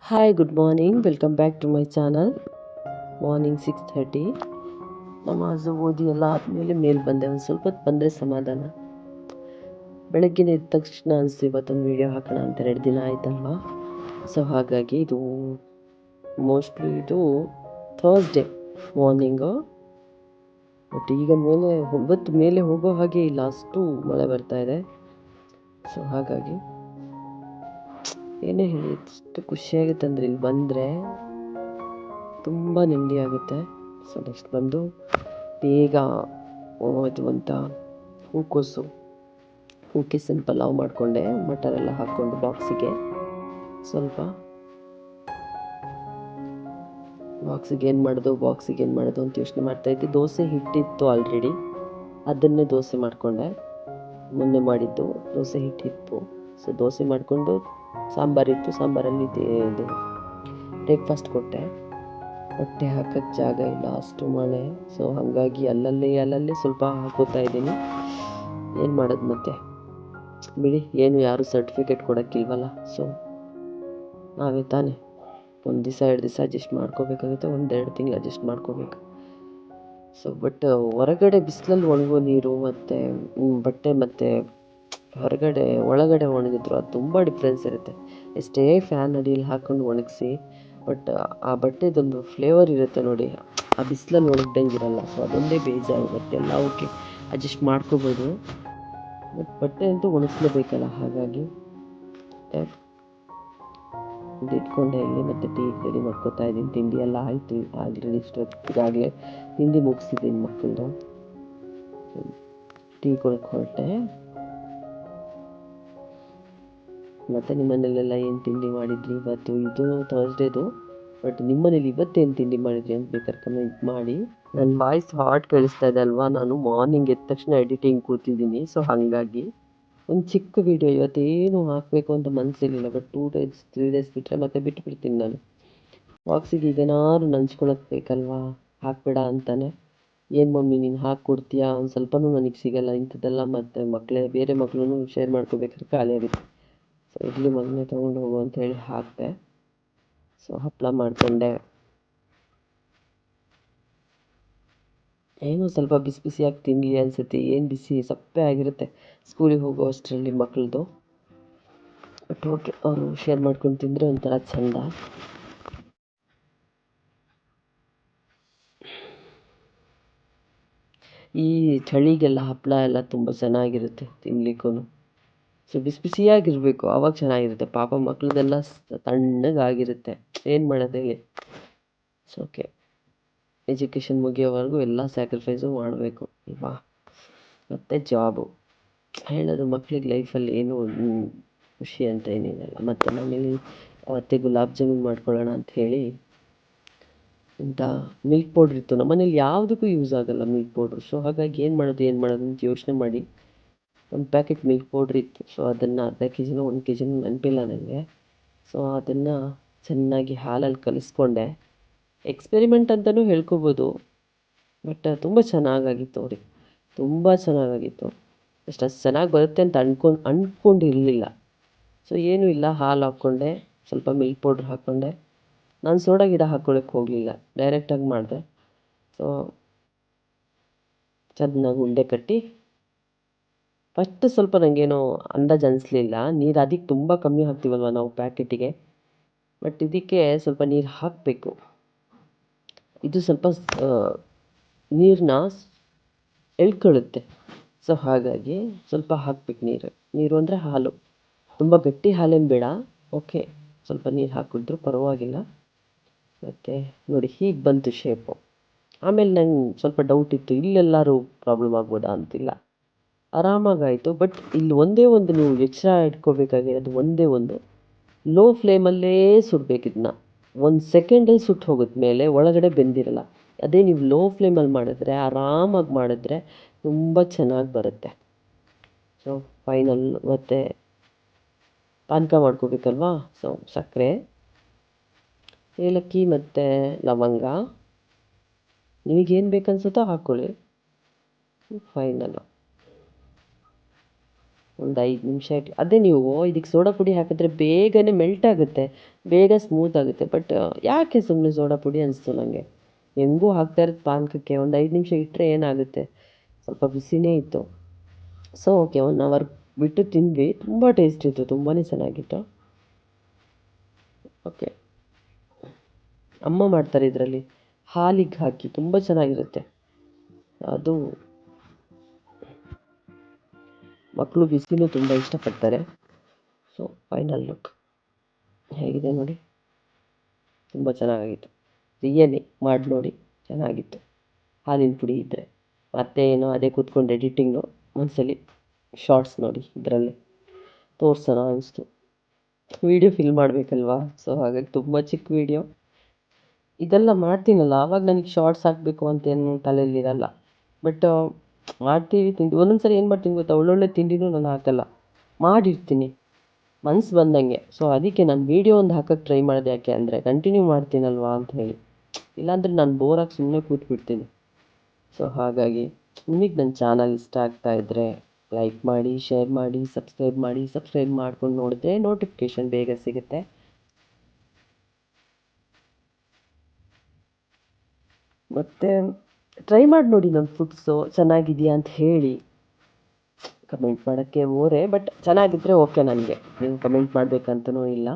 Hi good morning welcome back to my channel. Morning 6:30 ನಮಾಜು ಓದಿ ಎಲ್ಲ ಆದಮೇಲೆ ಮೇಲೆ ಬಂದೆ. ಒಂದು ಸ್ವಲ್ಪ ಹೊತ್ತು ಬಂದರೆ ಸಮಾಧಾನ. ಬೆಳಗ್ಗಿನ ಎದ್ದ ತಕ್ಷಣ ಅನಿಸ್ತು ಇವತ್ತೊಂದು ವೀಡಿಯೋ ಹಾಕೋಣ ಅಂತ. 2 ದಿನ ಆಯ್ತಲ್ವಾ, ಸೊ ಹಾಗಾಗಿ ಇದು ಮೋಸ್ಟ್ಲಿ ಇದು ಥರ್ಸ್ಡೇ ಮಾರ್ನಿಂಗು. ಬಟ್ ಈಗ ಮೇಲೆ ಹೋಗೋ ಹಾಗೆ ಇಲ್ಲ, ಅಷ್ಟು ಮಳೆ ಬರ್ತಾ ಇದೆ. ಸೊ ಹಾಗಾಗಿ ಏನೇ ಹೇಳಿ ಇಷ್ಟು ಖುಷಿಯಾಗುತ್ತೆ ಅಂದರೆ ಇಲ್ಲಿ ಬಂದರೆ ತುಂಬ ನೆಮ್ಮದಿ ಆಗುತ್ತೆ. ಸೊ ನೆಕ್ಸ್ಟ್ ಬಂದು ಬೇಗ ಇದು ಅಂತ ಹೂಕೋಸನ್ನು ಪಲಾವ್ ಮಾಡಿಕೊಂಡೆ, ಮಟರ್ ಎಲ್ಲ ಹಾಕ್ಕೊಂಡು ಬಾಕ್ಸಿಗೆ ಏನು ಮಾಡೋದು ಅಂತ ಯೋಚನೆ ಮಾಡ್ತಾಯಿದ್ದೆ. ದೋಸೆ ಹಿಟ್ಟಿತ್ತು ಆಲ್ರೆಡಿ, ಅದನ್ನೇ ದೋಸೆ ಮಾಡಿಕೊಂಡೆ. ಮೊನ್ನೆ ಮಾಡಿದ್ದು ದೋಸೆ ಹಿಟ್ಟಿತ್ತು. ಸೊ ದೋಸೆ ಮಾಡಿಕೊಂಡು ಸಾಂಬಾರಿತ್ತು, ಸಾಂಬಾರಲ್ಲಿ ಇದು ಬ್ರೇಕ್ಫಾಸ್ಟ್ ಕೊಟ್ಟೆ. ಹೊಟ್ಟೆ ಹಾಕೋಕ್ಕೆ ಜಾಗ ಇಲ್ಲ, ಅಷ್ಟು ಮಳೆ. ಸೊ ಹಾಗಾಗಿ ಅಲ್ಲಲ್ಲೇ ಸ್ವಲ್ಪ ಹಾಕೋತಾ ಇದ್ದೀನಿ. ಏನು ಮಾಡೋದು ಮತ್ತೆ, ಬಿಡಿ, ಏನು ಯಾರು ಸರ್ಟಿಫಿಕೇಟ್ ಕೊಡೋಕ್ಕಿಲ್ವಲ್ಲ. ಸೊ ನಾವೇ ತಾನೇ 1 ದಿವಸ 2 ದಿವಸ ಅಡ್ಜಸ್ಟ್ ಮಾಡ್ಕೋಬೇಕಾಗುತ್ತೆ, 1-2 ತಿಂಗಳು ಅಡ್ಜಸ್ಟ್ ಮಾಡ್ಕೋಬೇಕು. ಸೊ ಬಟ್ ಹೊರಗಡೆ ಬಿಸಿಲಲ್ಲಿ ಒಣಗೋ ನೀರು ಮತ್ತು ಬಟ್ಟೆ ಮತ್ತು ಒಳಗಡೆ ಒಣಗಿದ್ರು ಅದು ತುಂಬ ಡಿಫ್ರೆನ್ಸ್ ಇರುತ್ತೆ. ಎಷ್ಟೇ ಫ್ಯಾನ್ ಅಡಿಯಲ್ಲಿ ಹಾಕ್ಕೊಂಡು ಒಣಗಿಸಿ, ಬಟ್ ಆ ಬಟ್ಟೆದೊಂದು ಫ್ಲೇವರ್ ಇರುತ್ತೆ ನೋಡಿ, ಆ ಬಿಸಿಲಲ್ಲಿ ಒಣಗ್ದಂಗಿರಲ್ಲ. ಸೊ ಅದೊಂದೇ ಬೇಜಾರು. ಎಲ್ಲ ಓಕೆ, ಅಡ್ಜಸ್ಟ್ ಮಾಡ್ಕೋಬೋದು, ಬಟ್ ಬಟ್ಟೆ ಅಂತೂ ಒಣಗಿಸ್ಲೇಬೇಕಲ್ಲ. ಹಾಗಾಗಿ ಇಟ್ಕೊಂಡೆ ಇಲ್ಲಿ. ಮತ್ತು ಟೀ ರೆಡಿ ಮಾಡ್ಕೊತಾ ಇದ್ದೀನಿ. ತಿಂಡಿ ಎಲ್ಲ ಆಯಿತು ಆಲ್ರೆಡಿ. ಈಗಾಗಲೇ ತಿಂಡಿ ಮುಗಿಸಿದ್ದೀನಿ ಮಕ್ಕಳದು. ಟೀ ಕೊಡಕ್ಕೆ ಹೊರಟೆ. ಮತ್ತು ನಿಮ್ಮನೇಲೆಲ್ಲ ಏನು ತಿಂಡಿ ಮಾಡಿದ್ರಿ ಇವತ್ತು? ಇದು ಥರ್ಸ್ಡೇದು, ಬಟ್ ನಿಮ್ಮನೇಲಿ ಇವತ್ತೇನು ತಿಂಡಿ ಮಾಡಿದ್ರಿ ಅಂತ ಬೇಕಾದ್ರೆ ಕಮೆಂಟ್ ಮಾಡಿ. ನನ್ನ ವಾಯ್ಸ್ ಹಾಟ್ ಕೇಳಿಸ್ತಾ ಇದೆ ಅಲ್ವಾ? ನಾನು ಮಾರ್ನಿಂಗ್ ಎದ್ದ ತಕ್ಷಣ ಎಡಿಟಿಂಗ್ ಕೂತಿದ್ದೀನಿ. ಸೊ ಹಾಗಾಗಿ ಒಂದು ಚಿಕ್ಕ ವೀಡಿಯೋ ಇವತ್ತೇನು ಹಾಕಬೇಕು ಅಂತ ಮನಸ್ಸಿರಲಿಲ್ಲ. ಬಟ್ 2 days 3 days ಬಿಟ್ಟರೆ ಮತ್ತೆ ಬಿಟ್ಬಿಡ್ತೀನಿ ನಾನು. ಬಾಕ್ಸಿಗೆ ಈಗೇನಾದ್ರು ನಂಚ್ಕೊಳಕ್ಕೆ ಬೇಕಲ್ವಾ, ಹಾಕ್ಬೇಡ ಅಂತಾನೆ. ಏನು ಮಮ್ಮಿ ನೀನು ಹಾಕ್ಕೊಡ್ತೀಯಾ? ಒಂದು ಸ್ವಲ್ಪನೂ ನನಗೆ ಸಿಗಲ್ಲ ಇಂಥದ್ದೆಲ್ಲ. ಮತ್ತು ಬೇರೆ ಮಕ್ಕಳು ಶೇರ್ ಮಾಡ್ಕೋಬೇಕಾದ್ರೆ ಖಾಲಿ ಆಗುತ್ತೆ. ಸೊ ಇಡ್ಲಿ ಮಗನೇ ತೊಗೊಂಡು ಹೋಗು ಅಂತ ಹೇಳಿ ಹಾಕಿದೆ. ಸೊ ಹಪ್ಪಳ ಮಾಡಿಕೊಂಡೆ. ಏನೋ ಸ್ವಲ್ಪ ಬಿಸಿಯಾಗಿ ತಿನ್ನಲಿ ಅನಿಸುತ್ತೆ. ಏನು ಬಿಸಿ ಸಪ್ಪೆ ಆಗಿರುತ್ತೆ ಸ್ಕೂಲಿಗೆ ಹೋಗೋ ಅಷ್ಟರಲ್ಲಿ ಮಕ್ಕಳದು. ಬಟ್ ಓಕೆ, ಅವರು ಶೇರ್ ಮಾಡ್ಕೊಂಡು ತಿಂದರೆ ಒಂಥರ ಚೆಂದ. ಈ ಚಳಿಗೆಲ್ಲ ಹಪ್ಪಳ ಎಲ್ಲ ತುಂಬ ಚೆನ್ನಾಗಿರುತ್ತೆ ತಿನ್ನಲಿಕ್ಕೂ. ಸೊ ಬಿಸಿಯಾಗಿರಬೇಕು, ಆವಾಗ ಚೆನ್ನಾಗಿರುತ್ತೆ. ಪಾಪ ಮಕ್ಕಳದೆಲ್ಲ ತಣ್ಣಗಾಗಿರುತ್ತೆ. ಏನು ಮಾಡೋದು ಹೇಳಿ? ಸೊ ಓಕೆ, ಎಜುಕೇಷನ್ ಮುಗಿಯೋವರೆಗೂ ಎಲ್ಲ ಸ್ಯಾಕ್ರಿಫೈಸು ಮಾಡಬೇಕು ಅಲ್ವಾ? ಮತ್ತು ಜಾಬು ಹೇಳೋದು ಮಕ್ಕಳಿಗೆ ಲೈಫಲ್ಲಿ ಏನು ಖುಷಿ ಅಂತ ಏನಿರಲ್ಲ. ಮತ್ತು ಮನೇಲಿ ಅವತ್ತೇ ಗುಲಾಬ್ ಜಾಮೂನ್ ಮಾಡ್ಕೊಳ್ಳೋಣ ಅಂತ ಹೇಳಿ ಇಂಥ ಮಿಲ್ಕ್ ಪೌಡ್ರ್ ಇತ್ತು ನಮ್ಮ ಮನೇಲಿ. ಯಾವುದಕ್ಕೂ ಯೂಸ್ ಆಗೋಲ್ಲ ಮಿಲ್ಕ್ ಪೌಡ್ರು. ಸೊ ಹಾಗಾಗಿ ಏನು ಮಾಡೋದು ಅಂತ ಯೋಚನೆ ಮಾಡಿ ಒಂದು ಪ್ಯಾಕೆಟ್ ಮಿಲ್ಕ್ ಪೌಡ್ರ್ ಇತ್ತು. ಸೊ ಅದನ್ನು ಅರ್ಧ ಕೆ.ಜಿನೋ 1 ಕೆ.ಜಿನೋ ನೆನಪಿಲ್ಲ ನನಗೆ. ಸೊ ಅದನ್ನು ಚೆನ್ನಾಗಿ ಹಾಲಲ್ಲಿ ಕಲಿಸ್ಕೊಂಡೆ. ಎಕ್ಸ್ಪೆರಿಮೆಂಟ್ ಅಂತಲೂ ಹೇಳ್ಕೊಬೋದು, ಬಟ್ ತುಂಬ ಚೆನ್ನಾಗಾಗಿತ್ತು ಅವ್ರಿಗೆ, ತುಂಬ ಚೆನ್ನಾಗಾಗಿತ್ತು. ಅಷ್ಟು ಚೆನ್ನಾಗಿ ಬರುತ್ತೆ ಅಂತ ಅಂದ್ಕೊಂಡಿರಲಿಲ್ಲ. ಸೊ ಏನೂ ಇಲ್ಲ, ಹಾಲು ಹಾಕ್ಕೊಂಡೆ, ಸ್ವಲ್ಪ ಮಿಲ್ಕ್ ಪೌಡ್ರ್ ಹಾಕ್ಕೊಂಡೆ. ನಾನು ಸೋಡಾ ಗಿಡ ಹಾಕ್ಕೊಳಕ್ಕೆ ಹೋಗಲಿಲ್ಲ, ಡೈರೆಕ್ಟಾಗಿ ಮಾಡಿದೆ. ಸೊ ಚೆನ್ನಾಗಿ ಉಂಡೆ ಕಟ್ಟಿ, ಫಸ್ಟ್ ಸ್ವಲ್ಪ ನನಗೇನೋ ಅಂದಾಜು ಅನಿಸ್ಲಿಲ್ಲ. ನೀರು ಅದಕ್ಕೆ ತುಂಬ ಕಮ್ಮಿ ಹಾಕ್ತೀವಲ್ವ ನಾವು ಪ್ಯಾಕೆಟಿಗೆ, ಬಟ್ ಇದಕ್ಕೆ ಸ್ವಲ್ಪ ನೀರು ಹಾಕಬೇಕು. ಇದು ಸ್ವಲ್ಪ ನೀರನ್ನ ಎಳ್ಕೊಳ್ಳುತ್ತೆ. ಸೊ ಹಾಗಾಗಿ ಸ್ವಲ್ಪ ಹಾಕ್ಬೇಕು ನೀರು ಅಂದರೆ ಹಾಲು. ತುಂಬ ಗಟ್ಟಿ ಹಾಲೇನು ಬೇಡ, ಓಕೆ, ಸ್ವಲ್ಪ ನೀರು ಹಾಕಿದ್ರು ಪರವಾಗಿಲ್ಲ. ಮತ್ತು ನೋಡಿ ಹೀಗೆ ಬಂತು ಶೇಪು. ಆಮೇಲೆ ನಂಗೆ ಸ್ವಲ್ಪ ಡೌಟ್ ಇತ್ತು, ಇಲ್ಲೆಲ್ಲರೂ ಪ್ರಾಬ್ಲಮ್ ಆಗ್ಬೋದಾ ಅಂತಿಲ್ಲ, ಆರಾಮಾಗಾಯಿತು. ಬಟ್ ಇಲ್ಲಿ ಒಂದೇ ಒಂದು ನೀವು ಎಚ್ಚರ ಇಟ್ಕೋಬೇಕಾಗಿರೋದು ಒಂದೇ ಒಂದು, ಲೋ ಫ್ಲೇಮಲ್ಲೇ ಸುಡಬೇಕು. ಇದನ್ನ 1 ಸೆಕೆಂಡಲ್ಲಿ ಸುಟ್ಟು ಹೋಗುತ್ತೆ ಮೇಲೆ, ಒಳಗಡೆ ಬೆಂದಿರಲ್ಲ. ಅದೇ ನೀವು ಲೋ ಫ್ಲೇಮಲ್ಲಿ ಮಾಡಿದ್ರೆ, ಆರಾಮಾಗಿ ಮಾಡಿದ್ರೆ ತುಂಬ ಚೆನ್ನಾಗಿ ಬರುತ್ತೆ. ಸೊ ಫೈನಲ್ ಮತ್ತು ಪಾನಕ ಮಾಡ್ಕೋಬೇಕಲ್ವಾ? ಸೊ ಸಕ್ಕರೆ, ಏಲಕ್ಕಿ ಮತ್ತು ಲವಂಗ, ನಿಮಗೇನು ಬೇಕನ್ಸುತ್ತೋ ಹಾಕ್ಕೊಳ್ಳಿ. ಫೈನಲ್ಲು ಒಂದು 5 ನಿಮಿಷ ಇಟ್ಟು ಅದೇ ನೀವು ಇದಕ್ಕೆ ಸೋಡಾ ಪುಡಿ ಹಾಕಿದ್ರೆ ಬೇಗನೆ ಮೆಲ್ಟ್ ಆಗುತ್ತೆ, ಬೇಗ ಸ್ಮೂತ್ ಆಗುತ್ತೆ. ಬಟ್ ಯಾಕೆ ಸುಮ್ಮನೆ ಸೋಡಾ ಪುಡಿ ಅನಿಸ್ತು ನನಗೆ. ಹೆಂಗೂ ಹಾಕ್ತಾ ಇರೋದು ಪಾನಕಕ್ಕೆ, ಒಂದು 5 ನಿಮಿಷ ಇಟ್ಟರೆ ಏನಾಗುತ್ತೆ, ಸ್ವಲ್ಪ ಬಿಸಿನೇ ಇತ್ತು. ಸೊ ಓಕೆ, 1 ಅವರ್ ಬಿಟ್ಟು ತಿಂದ್ವಿ. ತುಂಬ ಟೇಸ್ಟ್ ಇತ್ತು, ತುಂಬಾ ಚೆನ್ನಾಗಿತ್ತು. ಓಕೆ, ಅಮ್ಮ ಮಾಡ್ತಾರೆ ಇದರಲ್ಲಿ ಹಾಲಿಗೆ ಹಾಕಿ, ತುಂಬ ಚೆನ್ನಾಗಿರುತ್ತೆ ಅದು. ಮಕ್ಕಳು ಬಿಸಿನೂ ತುಂಬ ಇಷ್ಟಪಡ್ತಾರೆ. ಸೊ ಫೈನಲ್ ಲುಕ್ ಹೇಗಿದೆ ನೋಡಿ, ತುಂಬ ಚೆನ್ನಾಗಿತ್ತು. ರಿಯಲಿ ಮಾಡಿ ನೋಡಿ, ಚೆನ್ನಾಗಿತ್ತು. ಹಾಲಿನ ಪುಡಿ ಇದ್ದರೆ ಮತ್ತೆ ಏನೋ ಅದೇ ಕೂತ್ಕೊಂಡು ಎಡಿಟಿಂಗು, ಒಂದ್ಸಲಿ ಶಾರ್ಟ್ಸ್ ನೋಡಿ ಇದರಲ್ಲೇ ತೋರಿಸೋಣ ಅನಿಸ್ತು. ವೀಡಿಯೋ ಫಿಲ್ ಮಾಡಬೇಕಲ್ವಾ, ಸೊ ಹಾಗಾಗಿ ತುಂಬ ಚಿಕ್ಕ ವೀಡಿಯೋ. ಇದೆಲ್ಲ ಮಾಡ್ತೀನಲ್ಲ ಆವಾಗ ನನಗೆ ಶಾರ್ಟ್ಸ್ ಹಾಕಬೇಕು ಅಂತೇನು ತಲೆಯಲ್ಲಿರಲ್ಲ. ಬಟ್ ಮಾಡ್ತೀವಿ, ಒಂದೊಂದು ಏನು ಮಾಡ್ತೀನಿ ಗೊತ್ತಾ, ಒಳ್ಳೊಳ್ಳೆ ತಿಂಡಿನೂ ನಾನು ಹಾಕಲ್ಲ, ಮಾಡಿರ್ತೀನಿ ಮನ್ಸು ಬಂದಂಗೆ. ಸೊ ಅದಕ್ಕೆ ನಾನು ವೀಡಿಯೋ ಒಂದು ಹಾಕಕ್ಕೆ ಟ್ರೈ ಮಾಡಿದೆ, ಯಾಕೆ ಅಂದರೆ ಕಂಟಿನ್ಯೂ ಮಾಡ್ತೀನಲ್ವಾ ಅಂತ ಹೇಳಿ. ಇಲ್ಲಾಂದರೆ ನಾನು ಬೋರಾಗಿ ಸುಮ್ಮನೆ ಕೂತ್ಬಿಡ್ತೀನಿ. ಸೊ ಹಾಗಾಗಿ ನಿಮಗೆ ನನ್ನ ಚಾನಲ್ ಇಷ್ಟ ಆಗ್ತಾ ಇದ್ದರೆ ಲೈಕ್ ಮಾಡಿ, ಶೇರ್ ಮಾಡಿ, ಸಬ್ಸ್ಕ್ರೈಬ್ ಮಾಡ್ಕೊಂಡು ನೋಡಿದ್ರೆ ನೋಟಿಫಿಕೇಷನ್ ಬೇಗ ಸಿಗುತ್ತೆ. ಮತ್ತು ಟ್ರೈ ಮಾಡಿ ನೋಡಿ ನನ್ನ ಫುಡ್ಸು ಚೆನ್ನಾಗಿದೆಯಾ ಅಂತ ಹೇಳಿ. ಕಮೆಂಟ್ ಮಾಡೋಕ್ಕೆ ಓರೆ, ಬಟ್ ಚೆನ್ನಾಗಿದ್ದರೆ ಓಕೆ ನನಗೆ. ನೀವು ಕಮೆಂಟ್ ಮಾಡಬೇಕಂತನೂ ಇಲ್ಲ.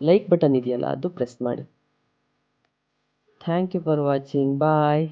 ಲೈಕ್ ಬಟನ್ ಇದೆಯಲ್ಲ ಅದು ಪ್ರೆಸ್ ಮಾಡಿ. Thank you for watching. Bye.